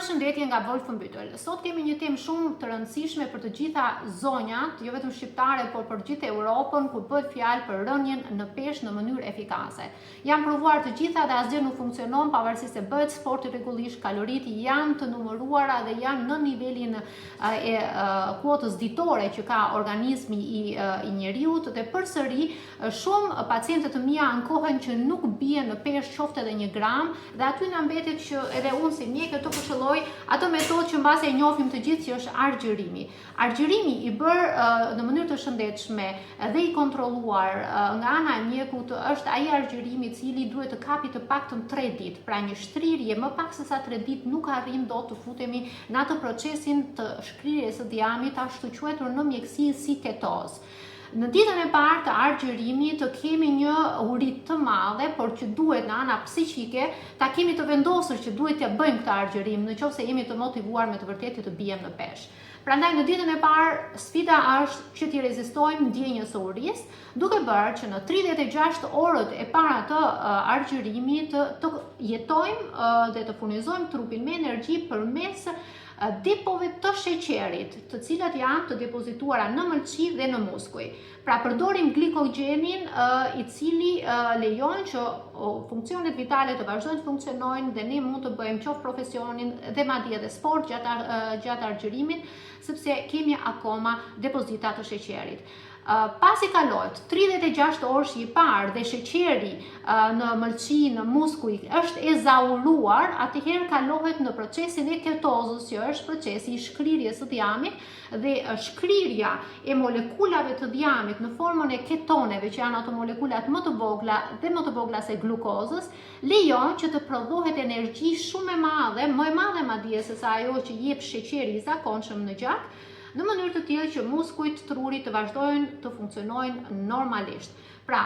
Përshëndetje nga Wolfenbüttel. Sot kemi një temë shumë të rëndësishme për të gjitha zonjat, jo vetëm shqiptare, por për gjithë Europën, ku bëhet fjalë për rënien në peshë në mënyrë efikase. Janë provuar të gjitha dhe asgjë nuk funksionon, pavarësisht se bëhet sporti rregullisht, kaloritë janë të numëruara dhe janë në nivelin e kuotës ditore që ka organizmi i njeriut, dhe përsëri shumë pacientë të mia ankohen që nuk bien në peshë qoftë edhe 1 gram, dhe aty na mbetet që edhe unë si mjek të atë metodë që mbase e njohim të gjithë, që është argjërimi. Argjërimi i bërë në mënyrë të shëndetshme dhe i kontrolluar nga ana e mjekut është ai argjërimi i cili duhet të kapi të paktën 3 ditë. Pra një shtrirje më pak se sa 3 ditë nuk arrim dot të futemi në atë procesin të shkrirjes së diamit, ashtu quajtur në mjekësi si ketoz. Në ditën e parë të argjërimit kemi një uritë të madhe, por që duhet në ana psiqike ta kemi të vendosur që duhet t'ja bëjmë këtë argjërim, nëse jemi të motivuar me të vërtetë të bijem në peshë. Prandaj në ditën e parë sfida është që t'i rezistojmë ndjenjës së urisë, duke bërë që në 36 orët e para të argjërimit të jetojmë dhe të furnizojmë trupin me energji përmes depove të sheqerit, të cilat janë të depozituara në mëlçi dhe në muskuj. Pra përdorim glikogenin i cili lejon që funksionet vitale të vazhdojnë të funksionojnë dhe ne mund të bëjmë qoftë profesionin dhe madje edhe sport gjatë argjërimit, sepse kemi akoma depozita të sheqerit. Pasi kalojt 36 orë i parë dhe sheqeri në mëlçi, në muskuj është ezauruar, atëherë kalohet në procesin e ketozës, që është procesi i shkrirjes së diamit, dhe shkrirja e molekulave të diamit në formën e ketoneve, që janë ato molekulat më të vogla dhe më të vogla se glukozës, lejon që të prodhohet energji shumë e madhe, më e madhe madje se sa ajo që jep sheqeri i zakonshëm në gjak, në mënyrë të tillë që muskujt trurit të vazhdojnë të funksionojnë normalisht. Pra,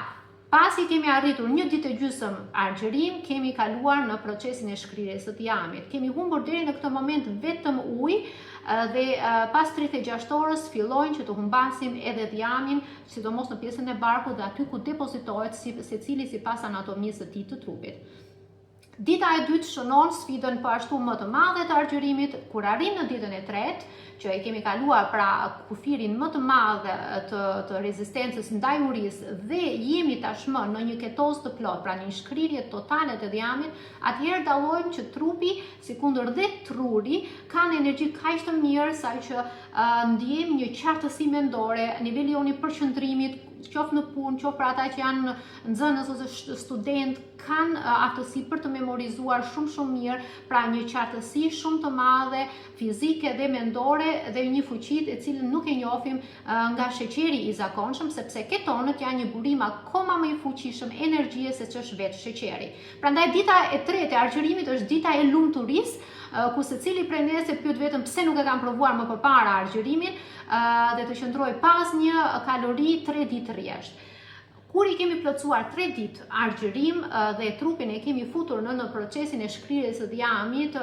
pasi kemi arritur 1 ditë e gjysmë argjërim, kemi kaluar në procesin e shkrirjes së diamit. Kemi humbur deri në këtë moment vetëm ujë, dhe pas 36 orës fillojnë që të humbasim edhe diamin, sidomos në pjesën e barkut dhe aty ku depozitohet secili sipas anatomisë së tij të trupit. Dita e dytë shënon sfidën po ashtu më të madhe të argjërimit, kur arrim në ditën e tretë, që e kemi kaluar pra kufirin më të madh të rezistencës ndaj urisë dhe jemi tashmë në një ketoz të plot, pra një shkrirje totale të diamit, atëherë dallojmë që trupi, sikundër dhe truri, kanë energji kaq të mirë sa që ndjejmë një qartësi mendore, niveli i përqendrimit, qoftë në punë, qoftë për ata që janë nxënës ose student, kanë aftësi për të memorizuar shumë mirë, pra një qartësi shumë të madhe fizike dhe mendore, dhe një fuqi e cilën nuk e njohim nga sheqeri i zakonshëm, sepse ketonët janë një burim akoma më i fuqishëm energjie se ç'është vetë sheqeri. Prandaj dita e tretë e argjërimit është dita e lumturisë, ku secili prej nesh pyet vetëm pse nuk e kam provuar më përpara argjërimit, dhe të qëndroj pas një kalori 3 ditë rresht. Kur i kemi plotësuar 3 ditë argjërim dhe trupin e kemi futur në procesin e shkrirjes së diamit,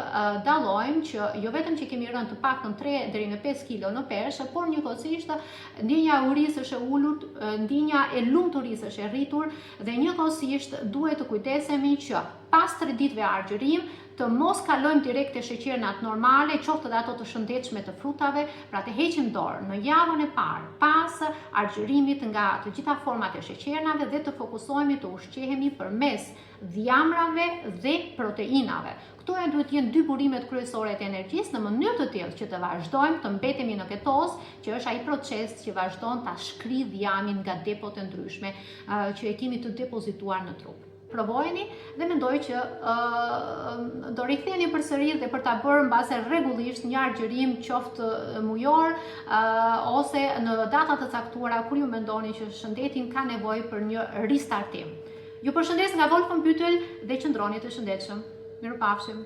dallojmë që jo vetëm që kemi rënë të paktën 3 deri në 5 kg në peshë, por njëkohësisht ndjenja e urisë është e ulur, ndjenja e lumturisë është e rritur, dhe njëkohësisht duhet të kujdesemi që pas 3 ditëve argjërim të mos kalojmë direkt te sheqernat normale, qoftë edhe ato të shëndetshme të frutave, pra të heqim dorë në javën e parë pas argjërimit nga të gjitha format e sheqernave dhe të fokusohemi të ushqehemi përmes dhjamrave dhe proteinave. Këto duhet të jenë 2 burimet kryesore të energjisë, në mënyrë të tillë që të vazhdojmë të mbetemi në ketoz, që është ai proces që vazhdon ta shkrijë diamin nga depot e ndryshme që e kemi të depozituar në trup. Provojeni dhe mendoj që do riktheheni përsëri dhe për ta bërë mbase rregullisht një argjërim qoftë mujor ose në data të caktuara kur ju mendoni që shëndetin ka nevojë për një ristartim. Ju përshëndes nga Wolfenbüttel dhe qëndroni të shëndetshëm. Mirupafshim.